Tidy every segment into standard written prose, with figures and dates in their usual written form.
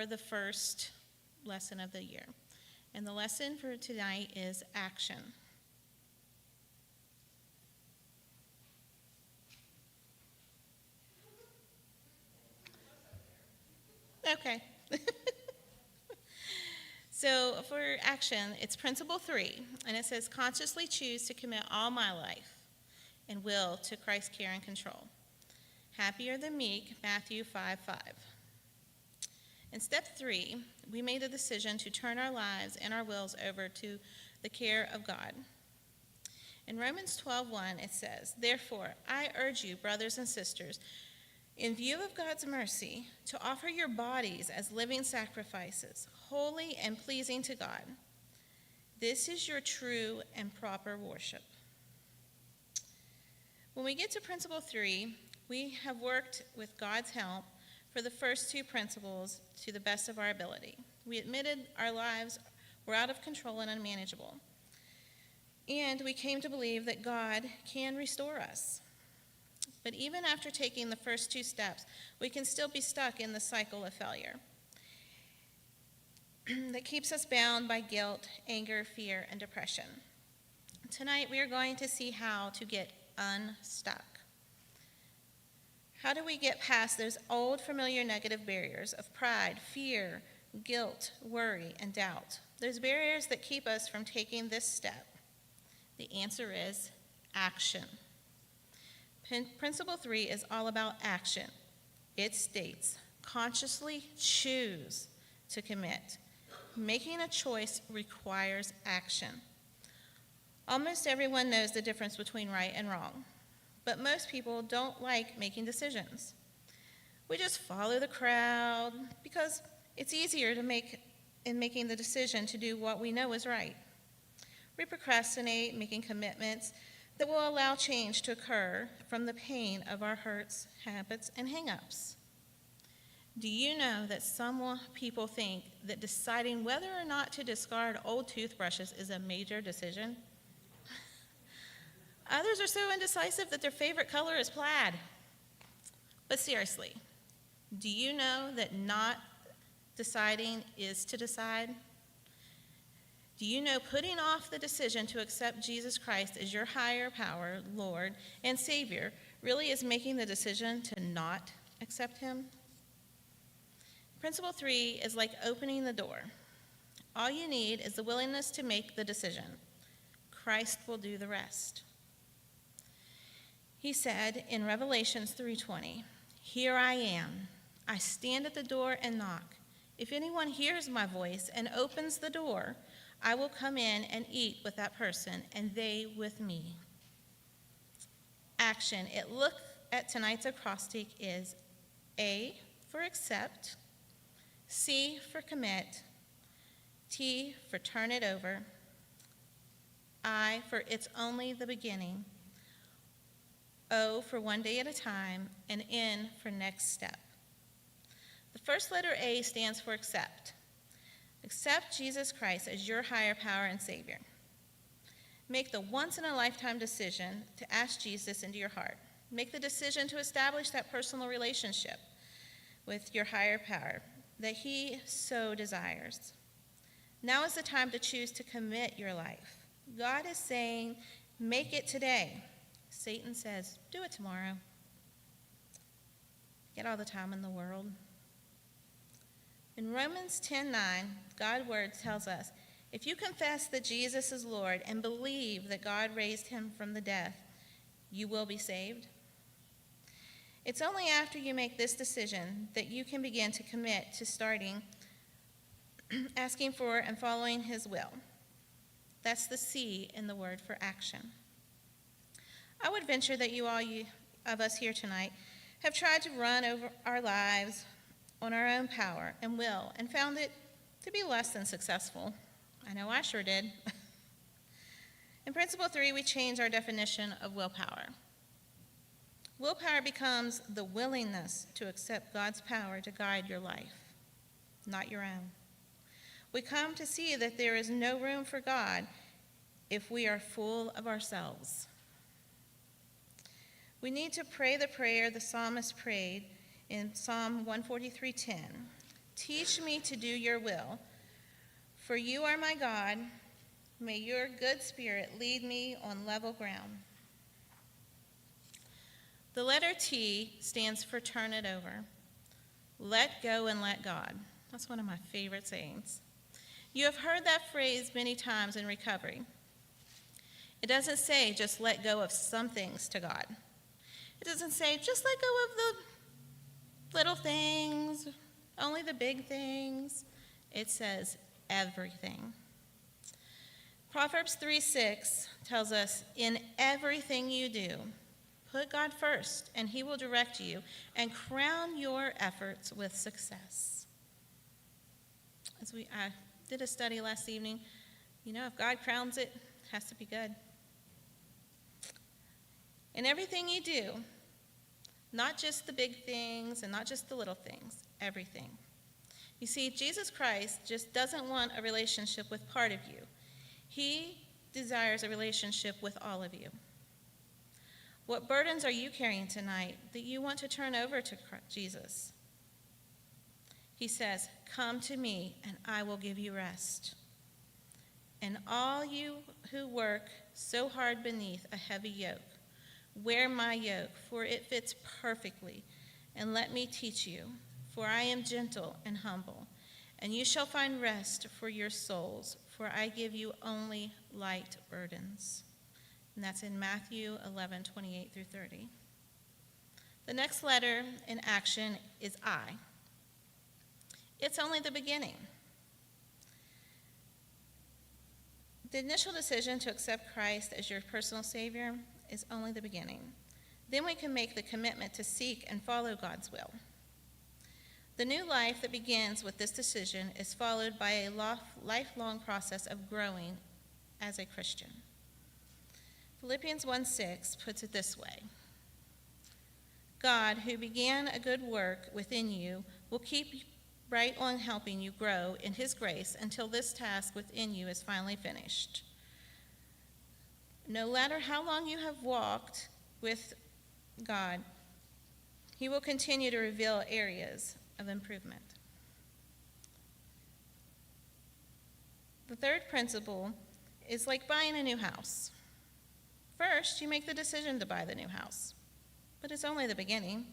for the first lesson of the year. And the lesson for tonight is action. Okay. So for action, it's principle 3, and it says, consciously choose to commit all my life and will to Christ's care and control. Happy are the meek, Matthew 5:5. In step 3, we made a decision to turn our lives and our wills over to the care of God. In Romans 12:1, it says, therefore, I urge you, brothers and sisters, in view of God's mercy, to offer your bodies as living sacrifices, holy and pleasing to God. This is your true and proper worship. When we get to principle 3, we have worked with God's help for the first 2 principles to the best of our ability. We admitted our lives were out of control and unmanageable. And we came to believe that God can restore us. But even after taking the first 2 steps, we can still be stuck in the cycle of failure that keeps us bound by guilt, anger, fear, and depression. Tonight, we are going to see how to get unstuck. How do we get past those old, familiar negative barriers of pride, fear, guilt, worry, and doubt? Those barriers that keep us from taking this step. The answer is action. Principle 3 is all about action. It states, consciously choose to commit. Making a choice requires action. Almost everyone knows the difference between right and wrong, but most people don't like making decisions. We just follow the crowd because it's easier to making the decision to do what we know is right. We procrastinate making commitments that will allow change to occur from the pain of our hurts, habits, and hang-ups. Do you know that some people think that deciding whether or not to discard old toothbrushes is a major decision? Others are so indecisive that their favorite color is plaid. But seriously, do you know that not deciding is to decide? Do you know putting off the decision to accept Jesus Christ as your higher power, Lord, and Savior really is making the decision to not accept him? Principle 3 is like opening the door. All you need is the willingness to make the decision. Christ will do the rest. He said in Revelations 3:20, here I am. I stand at the door and knock. If anyone hears my voice and opens the door, I will come in and eat with that person, and they with me. Action. It look at tonight's acrostic is A for accept, C for commit, T for turn it over, I for it's only the beginning, O for one day at a time, and N for next step. The first letter A stands for accept. Accept Jesus Christ as your higher power and Savior. Make the once-in-a-lifetime decision to ask Jesus into your heart. Make the decision to establish that personal relationship with your higher power that he so desires. Now is the time to choose to commit your life. God is saying, make it today. Satan says, do it tomorrow. Get all the time in the world. In Romans 10:9, God's word tells us, if you confess that Jesus is Lord and believe that God raised him from the dead, you will be saved. It's only after you make this decision that you can begin to commit to starting asking for and following his will. That's the C in the word for action. I would venture that you of us here tonight have tried to run over our lives on our own power and will and found it to be less than successful. I know I sure did. In Principle 3, we change our definition of willpower. Willpower becomes the willingness to accept God's power to guide your life, not your own. We come to see that there is no room for God if we are full of ourselves. We need to pray the prayer the psalmist prayed in Psalm 143:10. Teach me to do your will, for you are my God. May your good spirit lead me on level ground. The letter T stands for turn it over. Let go and let God. That's one of my favorite sayings. You have heard that phrase many times in recovery. It doesn't say just let go of some things to God. It doesn't say just let go of the little things, only the big things. It says everything. Proverbs 3:6 tells us, in everything you do, put God first, and he will direct you and crown your efforts with success. I did a study last evening. If God crowns it, it has to be good. In everything you do, not just the big things and not just the little things, everything. You see, Jesus Christ just doesn't want a relationship with part of you. He desires a relationship with all of you. What burdens are you carrying tonight that you want to turn over to Jesus? He says, come to me and I will give you rest. And all you who work so hard beneath a heavy yoke, wear my yoke, for it fits perfectly, and let me teach you, for I am gentle and humble, and you shall find rest for your souls, for I give you only light burdens. And that's in Matthew 11:28 through 30. The next letter in action is I. It's only the beginning. The initial decision to accept Christ as your personal Savior is only the beginning. Then we can make the commitment to seek and follow God's will. The new life that begins with this decision is followed by a lifelong process of growing as a Christian. Philippians 1:6 puts it this way: God, who began a good work within you, will keep right on helping you grow in his grace until this task within you is finally finished. No matter how long you have walked with God, he will continue to reveal areas of improvement. The third principle is like buying a new house. First, you make the decision to buy the new house, but it's only the beginning.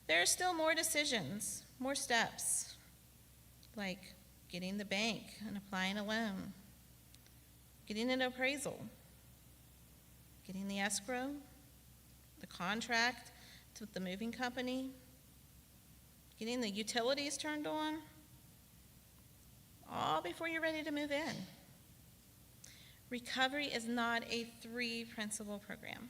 There are still more decisions, more steps, like getting the bank and applying a loan, getting an appraisal, getting the escrow, the contract with the moving company, getting the utilities turned on, all before you're ready to move in. Recovery is not a three-principle program.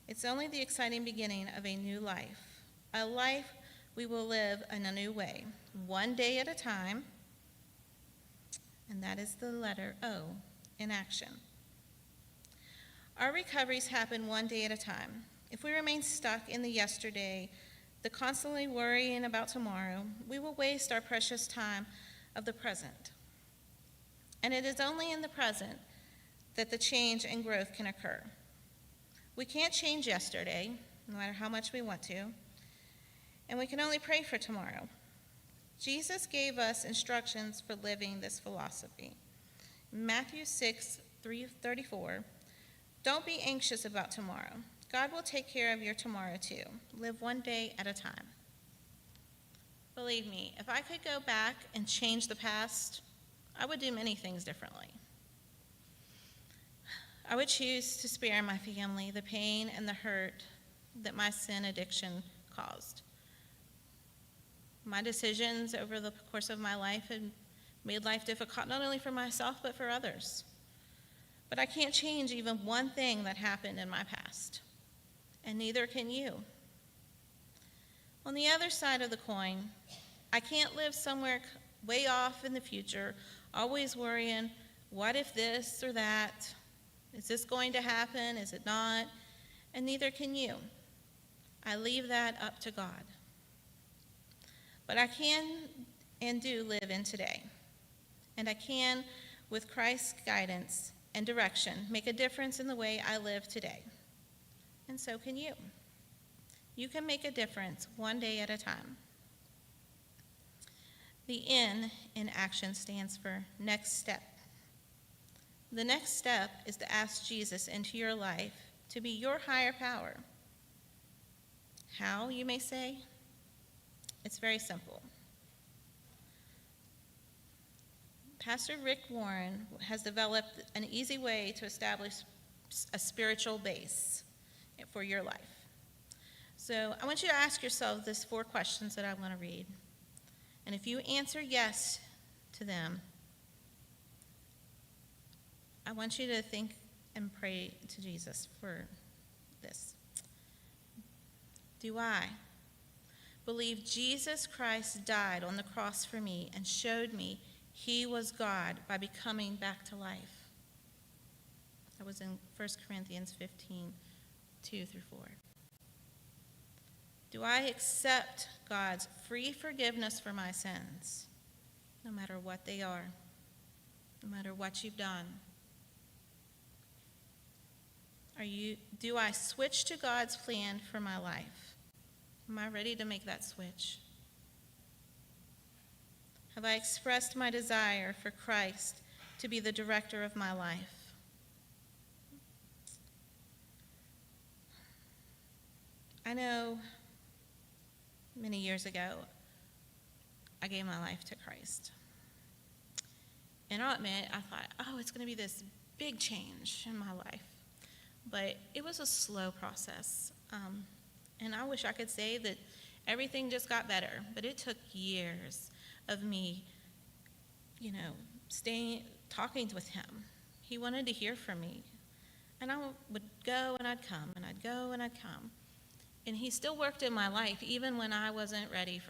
It's only the exciting beginning of a new life, a life we will live in a new way, one day at a time, and that is the letter O in action. Our recoveries happen one day at a time. If we remain stuck in the yesterday, the constantly worrying about tomorrow, we will waste our precious time of the present. And it is only in the present that the change and growth can occur. We can't change yesterday, no matter how much we want to, and we can only pray for tomorrow. Jesus gave us instructions for living this philosophy. Matthew 6:34, don't be anxious about tomorrow. God will take care of your tomorrow too. Live one day at a time. Believe me, if I could go back and change the past, I would do many things differently. I would choose to spare my family the pain and the hurt that my sin addiction caused. My decisions over the course of my life had made life difficult not only for myself but for others. But I can't change even one thing that happened in my past, and neither can you. On the other side of the coin, I can't live somewhere way off in the future, always worrying, what if this or that? Is this going to happen? Is it not? And neither can you. I leave that up to God. But I can and do live in today. And I can, with Christ's guidance and direction, make a difference in the way I live today. And so can you. You can make a difference one day at a time. The N in action stands for next step. The next step is to ask Jesus into your life to be your higher power. How, you may say? It's very simple. Pastor Rick Warren has developed an easy way to establish a spiritual base for your life. So I want you to ask yourself these 4 questions that I want to read. And if you answer yes to them, I want you to think and pray to Jesus for this. Do I believe Jesus Christ died on the cross for me and showed me he was God by becoming back to life? That was in 1 Corinthians 15, 2 through 4. Do I accept God's free forgiveness for my sins, no matter what they are, no matter what you've done? Do I switch to God's plan for my life? Am I ready to make that switch? Have I expressed my desire for Christ to be the director of my life? I know many years ago, I gave my life to Christ. And I'll admit, I thought, it's going to be this big change in my life. But it was a slow process. And I wish I could say that everything just got better. But it took years of me, talking with him. He wanted to hear from me. And I would go and I'd come, and I'd go and I'd come. And he still worked in my life, even when I wasn't ready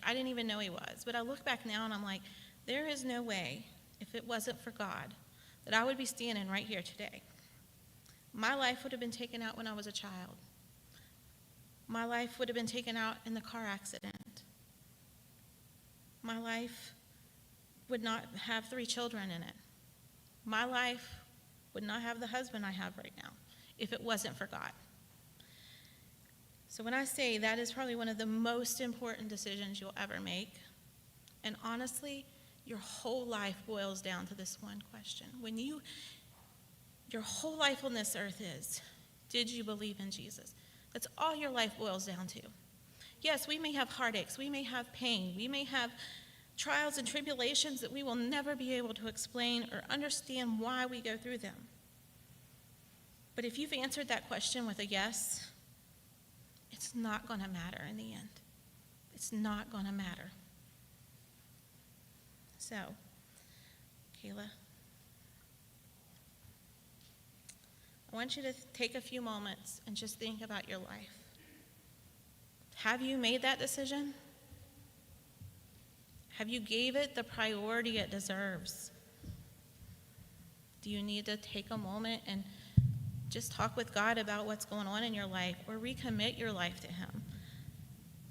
I didn't even know he was. But I look back now and I'm like, there is no way, if it wasn't for God, that I would be standing right here today. My life would have been taken out when I was a child. My life would have been taken out in the car accident. My life would not have 3 children in it. My life would not have the husband I have right now if it wasn't for God. So when I say that is probably one of the most important decisions you'll ever make, and honestly, your whole life boils down to this one question. Your whole life on this earth is, did you believe in Jesus? That's all your life boils down to. Yes, we may have heartaches, we may have pain, we may have trials and tribulations that we will never be able to explain or understand why we go through them. But if you've answered that question with a yes, it's not going to matter in the end. It's not going to matter. So, Kayla, I want you to take a few moments and just think about your life. Have you made that decision? Have you gave it the priority it deserves? Do you need to take a moment and just talk with God about what's going on in your life, or recommit your life to him?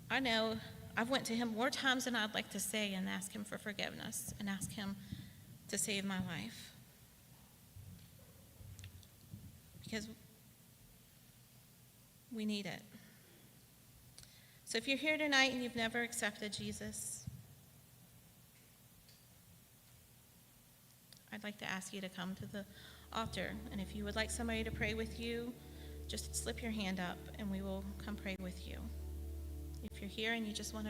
I know I've went to him more times than I'd like to say and ask him for forgiveness and ask him to save my life. Because we need it. So if you're here tonight and you've never accepted Jesus, I'd like to ask you to come to the altar. And if you would like somebody to pray with you, just slip your hand up and we will come pray with you. If you're here and you just want to